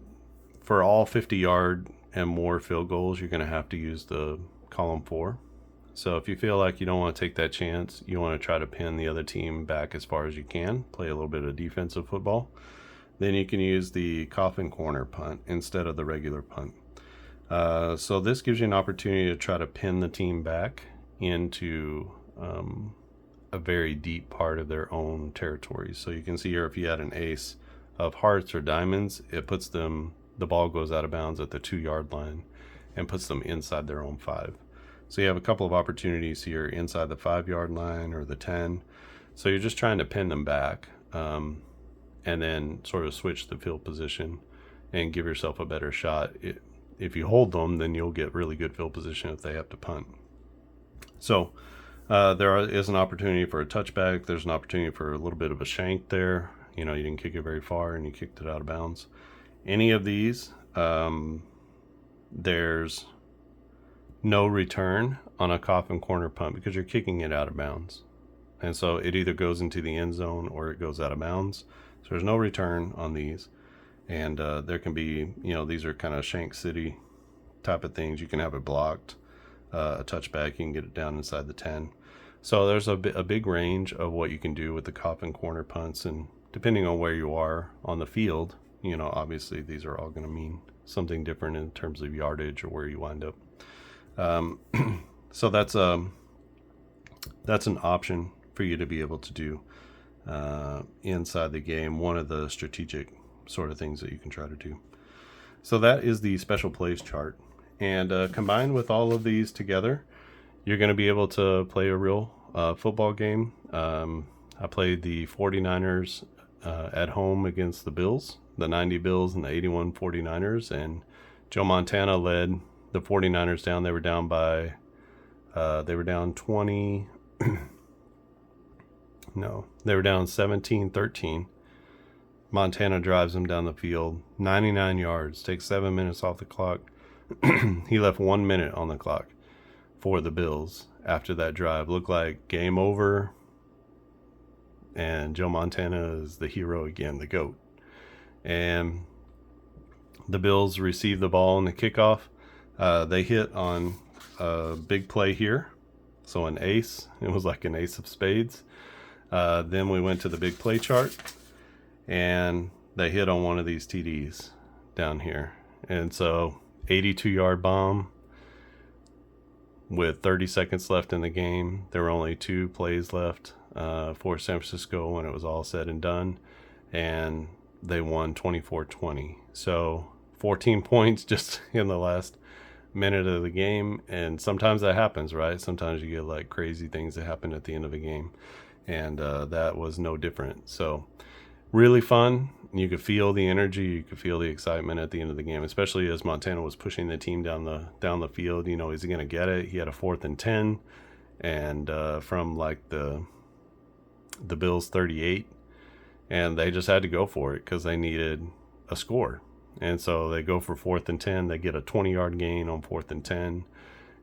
for all 50-yard and more field goals, you're going to have to use the column 4. So if you feel like you don't want to take that chance, you want to try to pin the other team back as far as you can, play a little bit of defensive football, then you can use the coffin corner punt instead of the regular punt. So this gives you an opportunity to try to pin the team back into a very deep part of their own territory. So you can see here, if you had an ace of hearts or diamonds, it puts them, the ball goes out of bounds at the 2-yard line and puts them inside their own 5. So you have a couple of opportunities here inside the 5-yard line or the 10. So you're just trying to pin them back, and then sort of switch the field position and give yourself a better shot. If you hold them, then you'll get really good field position if they have to punt. So there is an opportunity for a touchback. There's an opportunity for a little bit of a shank there. You know, you didn't kick it very far and you kicked it out of bounds. Any of these, there's no return on a coffin corner punt because you're kicking it out of bounds. And so it either goes into the end zone or it goes out of bounds. So there's no return on these. And there can be, you know, these are kind of Shank City type of things. You can have it blocked, a touchback, you can get it down inside the 10. So there's a big range of what you can do with the coffin corner punts. And depending on where you are on the field, you know, obviously these are all going to mean something different in terms of yardage or where you wind up. So that's an option for you to be able to do inside the game. One of the strategic sort of things that you can try to do. So that is the special plays chart. And combined with all of these together, you're going to be able to play a real football game. I played the 49ers at home against the Bills, the 90 Bills and the 81 49ers. And Joe Montana led the 49ers down. They were down by, they were down 20. No, they were down 17-13. Montana drives them down the field, 99 yards, takes 7 minutes off the clock. He left 1 minute on the clock for the Bills after that drive. Looked like game over. And Joe Montana is the hero again, the GOAT. And the Bills received the ball in the kickoff. They hit on a big play here. So an ace. It was like an ace of spades. Then we went to the big play chart. And they hit on one of these TDs down here. And so 82-yard bomb with 30 seconds left in the game. There were only 2 plays left for San Francisco when it was all said and done. And they won 24-20. So 14 points just in the last minute of the game. And sometimes that happens, right? Sometimes you get like crazy things that happen at the end of a game. And that was no different. So really fun. You could feel the energy. You could feel the excitement at the end of the game, especially as Montana was pushing the team down the field. You know, is he going to get it? He had a 4th and 10, and from like the Bills 38, and they just had to go for it because they needed a score. And so they go for 4th and 10. They get a 20-yard gain on 4th and 10,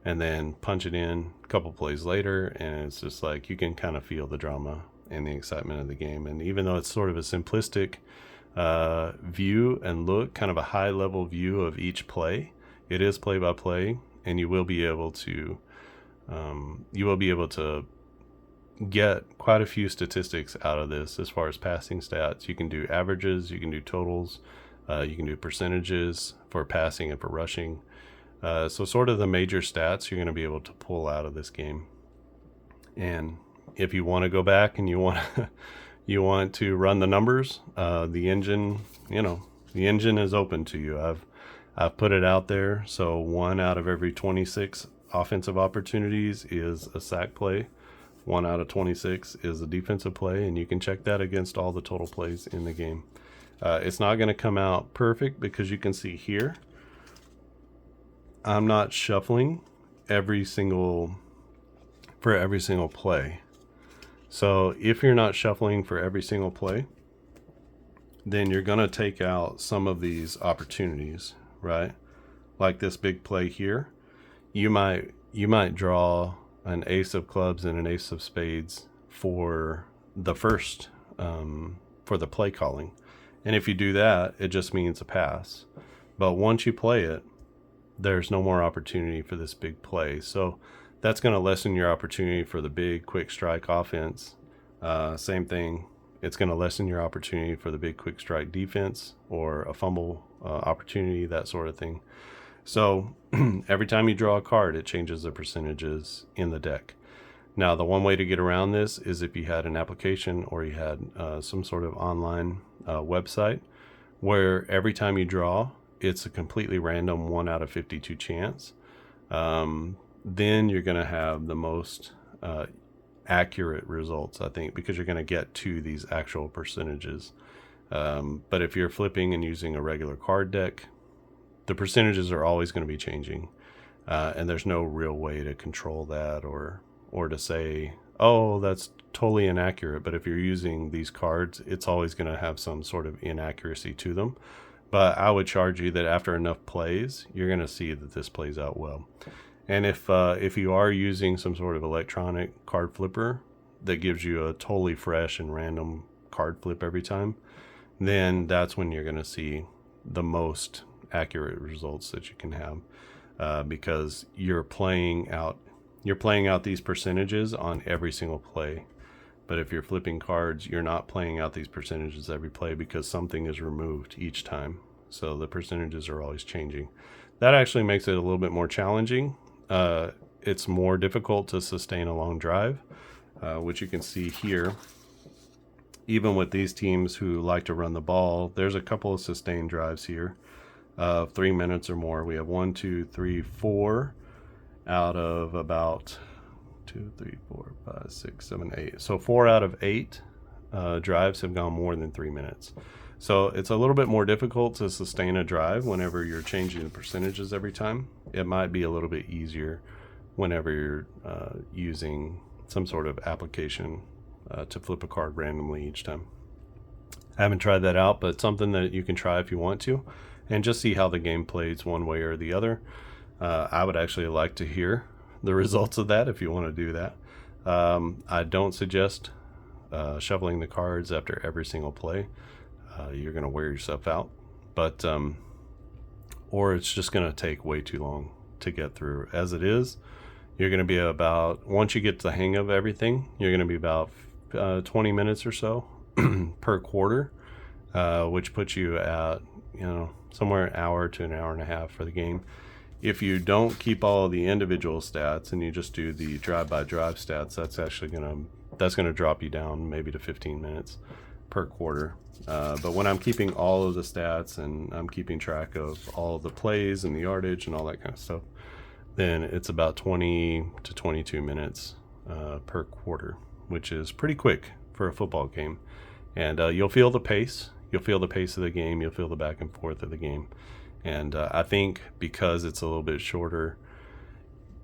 and then punch it in a couple plays later. And it's just like you can kind of feel the drama and the excitement of the game. And even though it's sort of a simplistic view and look, kind of a high level view of each play, it is play by play, and you will be able to get quite a few statistics out of this as far as passing stats. You can do averages, you can do totals, you can do percentages for passing and for rushing. So sort of the major stats you're going to be able to pull out of this game. And If you want to go back and you want you want to run the numbers, the engine, the engine is open to you. I've put it out there. So 1 out of every 26 offensive opportunities is a sack play. 1 out of 26 is a defensive play, and you can check that against all the total plays in the game. It's not going to come out perfect because you can see here, I'm not shuffling for every single play. So if you're not shuffling for every single play, then you're going to take out some of these opportunities, right? Like this big play here. You might draw an ace of clubs and an ace of spades for the first, for the play calling. And if you do that, it just means a pass. But once you play it, there's no more opportunity for this big play. So that's going to lessen your opportunity for the big quick strike offense. Same thing. It's going to lessen your opportunity for the big quick strike defense or a fumble opportunity, that sort of thing. So every time you draw a card, it changes the percentages in the deck. Now, the one way to get around this is if you had an application or you had some sort of online website where every time you draw, it's a completely random 1 out of 52 chance. Then you're going to have the most accurate results, I think, because you're going to get to these actual percentages. But if you're flipping and using a regular card deck, the percentages are always going to be changing. And there's no real way to control that or to say, oh, that's totally inaccurate. But if you're using these cards, it's always going to have some sort of inaccuracy to them. But I would charge you that after enough plays, you're going to see that this plays out well. And if you are using some sort of electronic card flipper that gives you a totally fresh and random card flip every time, then that's when you're going to see the most accurate results that you can have, because you're playing out these percentages on every single play. But if you're flipping cards, you're not playing out these percentages every play because something is removed each time. So the percentages are always changing. That actually makes it a little bit more challenging. It's more difficult to sustain a long drive, which you can see here. Even with these teams who like to run the ball, there's a couple of sustained drives here of 3 minutes or more. We have 1, 2, 3, 4 out of about 2, 3, 4, 5, 6, 7, 8. So 4 out of 8 drives have gone more than 3 minutes. So it's a little bit more difficult to sustain a drive whenever you're changing the percentages every time. It might be a little bit easier whenever you're using some sort of application to flip a card randomly each time. I haven't tried that out, but something that you can try if you want to, and just see how the game plays one way or the other. I would actually like to hear the results of that if you want to do that. I don't suggest shuffling the cards after every single play. You're going to wear yourself out, but or it's just going to take way too long to get through. As it is, you're going to be about, once you get the hang of everything, you're going to be about 20 minutes or so per quarter, which puts you at somewhere an hour to an hour and a half for the game. If you don't keep all of the individual stats and you just do the drive-by-drive stats, that's actually going to drop you down maybe to 15 minutes per quarter. But when I'm keeping all of the stats and I'm keeping track of all of the plays and the yardage and all that kind of stuff, then it's about 20 to 22 minutes per quarter, which is pretty quick for a football game. And you'll feel the pace. You'll feel the pace of the game. You'll feel the back and forth of the game. And I think because it's a little bit shorter,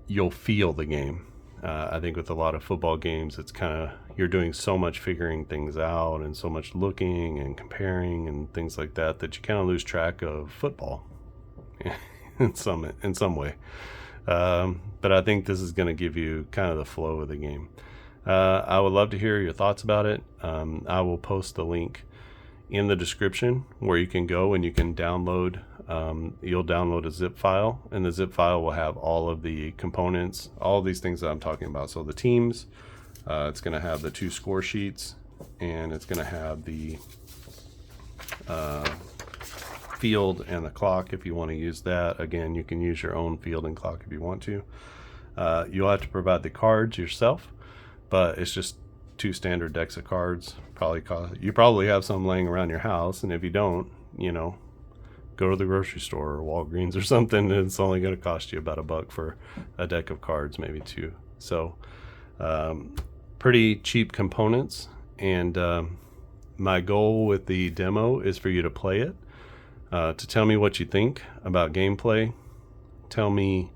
you'll feel the game. I think with a lot of football games, it's kind of, you're doing so much figuring things out and so much looking and comparing and things like that that you kind of lose track of football in some way. But I think this is going to give you kind of the flow of the game. I would love to hear your thoughts about it. I will post the link in the description where you can go and you can download. You'll download a zip file, and the zip file will have all of the components, all of these things that I'm talking about. So the teams, it's going to have the 2 score sheets, and it's going to have the field and the clock if you want to use that. Again, you can use your own field and clock if you want to. You'll have to provide the cards yourself. but it's just two standard decks of cards. You probably have some laying around your house, and if you don't, go to the grocery store or Walgreens or something, and it's only going to cost you about $1 for a deck of cards, maybe two. So pretty cheap components, and my goal with the demo is for you to play it, to tell me what you think about gameplay. Tell me,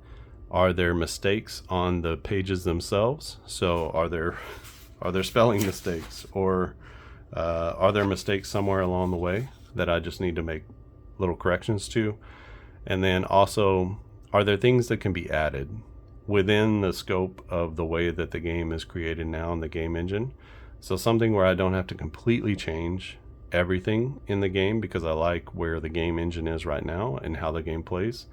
are there mistakes on the pages themselves? So are there spelling mistakes, or are there mistakes somewhere along the way that I just need to make little corrections to? And then also, are there things that can be added within the scope of the way that the game is created now in the game engine? So something where I don't have to completely change everything in the game, because I like where the game engine is right now and how the game plays.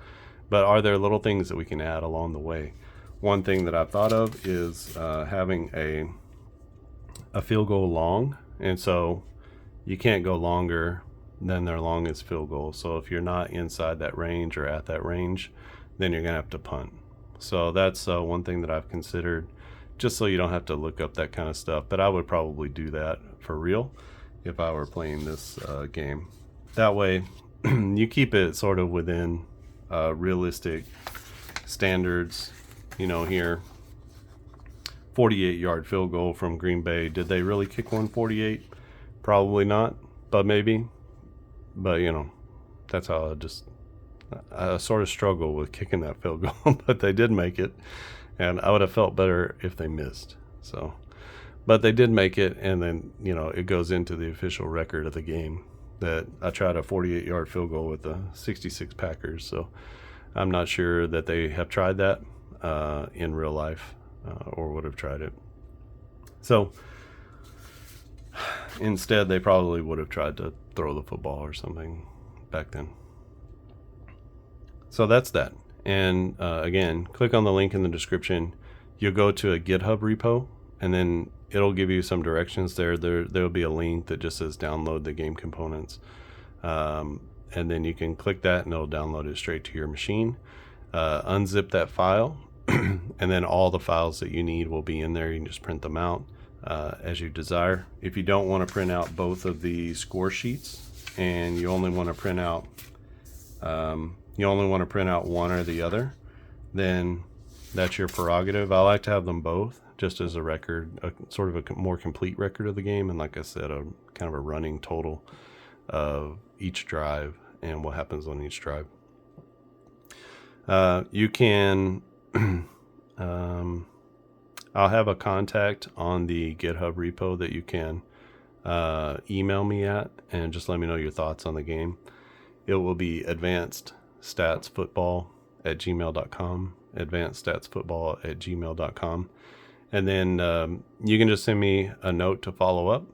But are there little things that we can add along the way? One thing that I've thought of is having a field goal long, and so you can't go longer than their longest field goal. So if you're not inside that range or at that range, then you're gonna have to punt. So that's one thing that I've considered, just so you don't have to look up that kind of stuff. But I would probably do that for real if I were playing this game. That way you keep it sort of within realistic standards. Here, 48-yard field goal from Green Bay. Did they really kick 148? Probably not, but maybe. But that's how I sort of struggle with kicking that field goal. But they did make it, and I would have felt better if they missed. So, but they did make it, and then it goes into the official record of the game that I tried a 48-yard field goal with the 66 Packers. So I'm not sure that they have tried that in real life, or would have tried it. So instead, they probably would have tried to throw the football or something back then. So that's that. And again, click on the link in the description. You'll go to a GitHub repo, and then it'll give you some directions there. There'll be a link that just says download the game components. And then you can click that, and it'll download it straight to your machine. Unzip that file, and then all the files that you need will be in there. You can just print them out as you desire. If you don't want to print out both of the score sheets, and you only want to print out one or the other, then that's your prerogative. I like to have them both, just as a record, sort of a more complete record of the game, and like I said, a kind of a running total of each drive and what happens on each drive. You can I'll have a contact on the GitHub repo that you can email me at, and just let me know your thoughts on the game. It will be advancedstatsfootball@gmail.com, advancedstatsfootball@gmail.com. And then you can just send me a note to follow up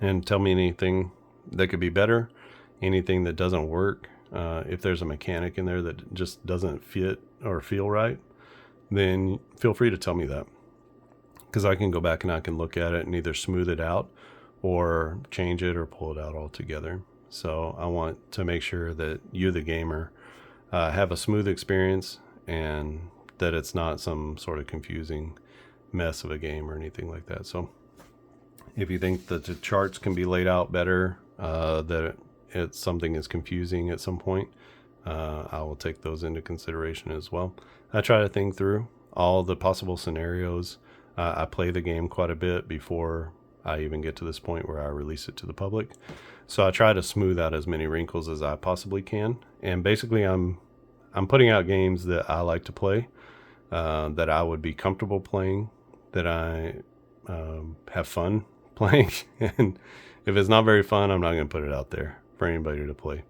and tell me anything that could be better, anything that doesn't work. If there's a mechanic in there that just doesn't fit or feel right, then feel free to tell me that, because I can go back and I can look at it and either smooth it out or change it or pull it out altogether. So I want to make sure that you, the gamer, have a smooth experience, and that it's not some sort of confusing mess of a game or anything like that. So if you think that the charts can be laid out better, that something is confusing at some point, I will take those into consideration as well. I try to think through all the possible scenarios. I play the game quite a bit before I even get to this point where I release it to the public. So I try to smooth out as many wrinkles as I possibly can. And basically I'm putting out games that I like to play, that I would be comfortable playing, that I have fun playing. And if it's not very fun, I'm not going to put it out there for anybody to play.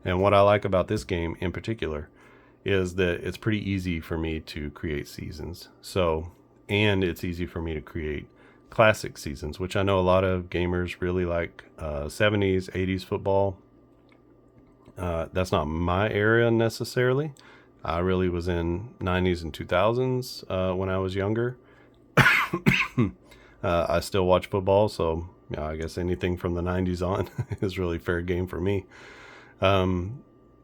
And what I like about this game in particular is that it's pretty easy for me to create seasons. And it's easy for me to create classic seasons, which I know a lot of gamers really like. 70s, 80s football. That's not my area necessarily. I really was in 90s and 2000s when I was younger. I still watch football, so I guess anything from the 90s on is really fair game for me.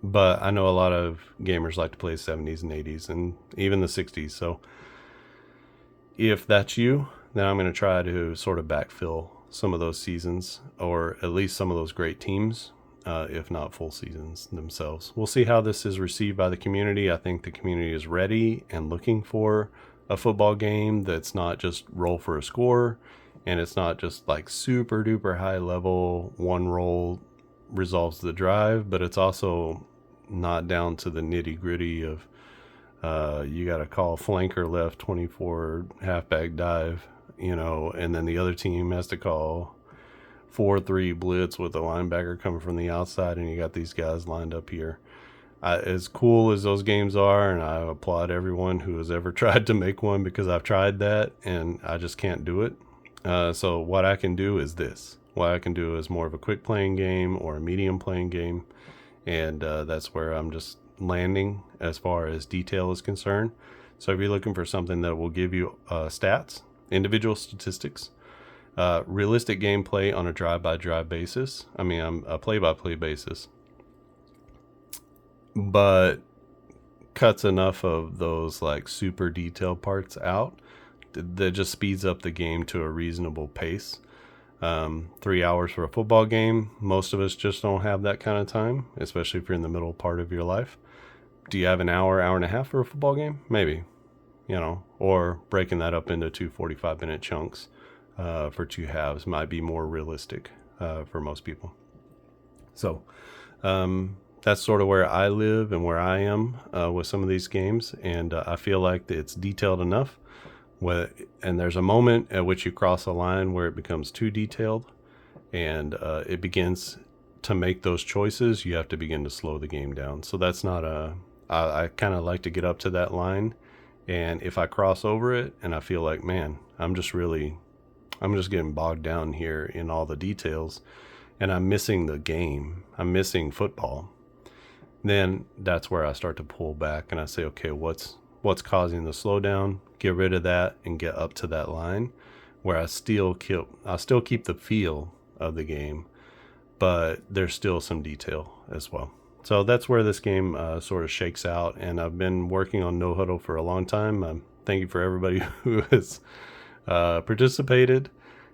But I know a lot of gamers like to play 70s and 80s and even the 60s. So if that's you, then I'm going to try to sort of backfill some of those seasons, or at least some of those great teams, if not full seasons themselves. We'll see how this is received by the community. I think the community is ready and looking for a football game that's not just roll for a score, and it's not just like super duper high level, one roll resolves the drive, but it's also not down to the nitty gritty of you got to call flanker left 24 halfback dive, and then the other team has to call 4-3 blitz with a linebacker coming from the outside, and you got these guys lined up here. As cool as those games are, and I applaud everyone who has ever tried to make one, because I've tried that and I just can't do it. So what I can do is this. What I can do is more of a quick playing game or a medium playing game, and that's where I'm just landing as far as detail is concerned. So if you're looking for something that will give you stats, individual statistics, realistic gameplay on a drive-by-drive basis, a play-by-play basis, but cuts enough of those like super detailed parts out that just speeds up the game to a reasonable pace. 3 hours for a football game, most of us just don't have that kind of time, especially if you're in the middle part of your life. Do you have an hour and a half for a football game? Maybe, or breaking that up into two 45-minute chunks for two halves might be more realistic for most people. So that's sort of where I live and where I am with some of these games, and I feel like it's detailed enough. And there's a moment at which you cross a line where it becomes too detailed, and it begins to make those choices. You have to begin to slow the game down. So that's not I kind of like to get up to that line, and if I cross over it and I feel like, man, I'm just getting bogged down here in all the details, and I'm missing the game, I'm missing football, then that's where I start to pull back and I say, okay, what's causing the slowdown? Get rid of that and get up to that line where I still keep the feel of the game, but there's still some detail as well. So that's where this game sort of shakes out, and I've been working on No Huddle for a long time. Thank you for everybody who has participated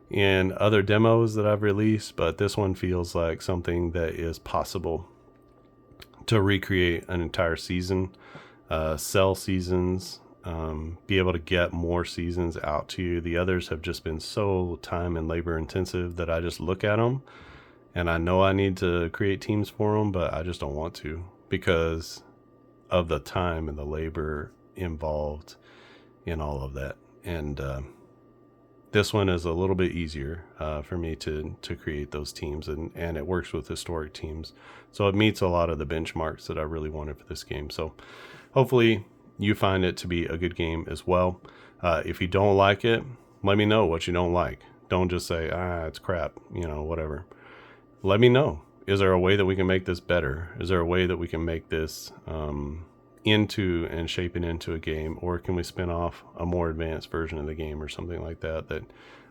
in other demos that I've released, but this one feels like something that is possible to recreate an entire season, sell seasons, be able to get more seasons out to you. The others have just been so time and labor intensive that I just look at them and I know I need to create teams for them, but I just don't want to because of the time and the labor involved in all of that. And this one is a little bit easier for me to create those teams, and it works with historic teams. So it meets a lot of the benchmarks that I really wanted for this game. So hopefully you find it to be a good game as well. If you don't like it, let me know what you don't like. Don't just say, it's crap, whatever. Let me know. Is there a way that we can make this better? Is there a way that we can make this into and shape it into a game? Or can we spin off a more advanced version of the game or something like that,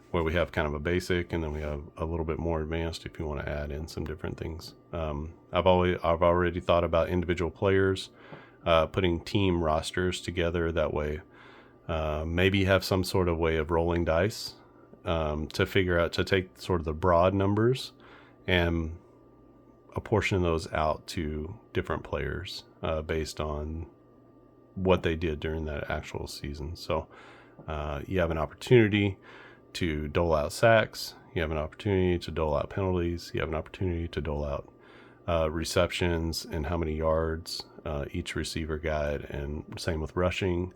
where we have kind of a basic and then we have a little bit more advanced if you want to add in some different things. I've already thought about individual players, putting team rosters together that way. Maybe have some sort of way of rolling dice to take sort of the broad numbers and apportion those out to different players based on what they did during that actual season. So you have an opportunity to dole out sacks, you have an opportunity to dole out penalties, you have an opportunity to dole out receptions and how many yards each receiver got, and same with rushing.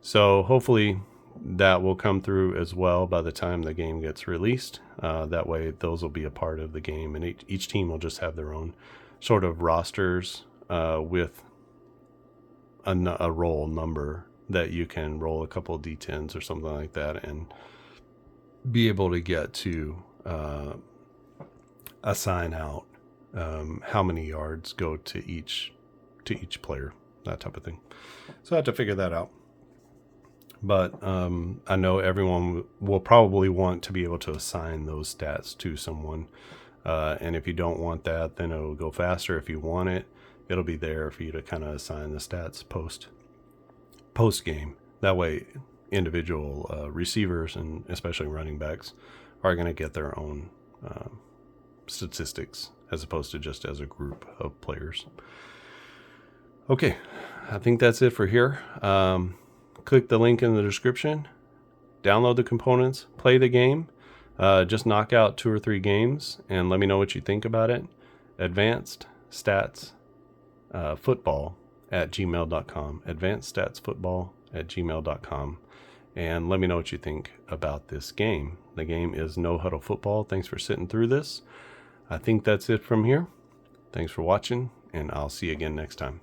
So hopefully that will come through as well by the time the game gets released. That way those will be a part of the game, and each team will just have their own sort of rosters with a roll number that you can roll a couple of D10s or something like that and be able to get to assign out how many yards go to each player, that type of thing. So I have to figure that out. But I know everyone will probably want to be able to assign those stats to someone. And if you don't want that, then it'll go faster. If you want it, it'll be there for you to kind of assign the stats post game. That way, individual receivers and especially running backs are going to get their own statistics as opposed to just as a group of players. Okay, I think that's it for here. Click the link in the description, download the components, play the game. Just knock out 2 or 3 games and let me know what you think about it. Advanced Stats Football at gmail.com. Advanced Stats Football at gmail.com. And let me know what you think about this game. The game is No Huddle Football. Thanks for sitting through this. I think that's it from here. Thanks for watching, and I'll see you again next time.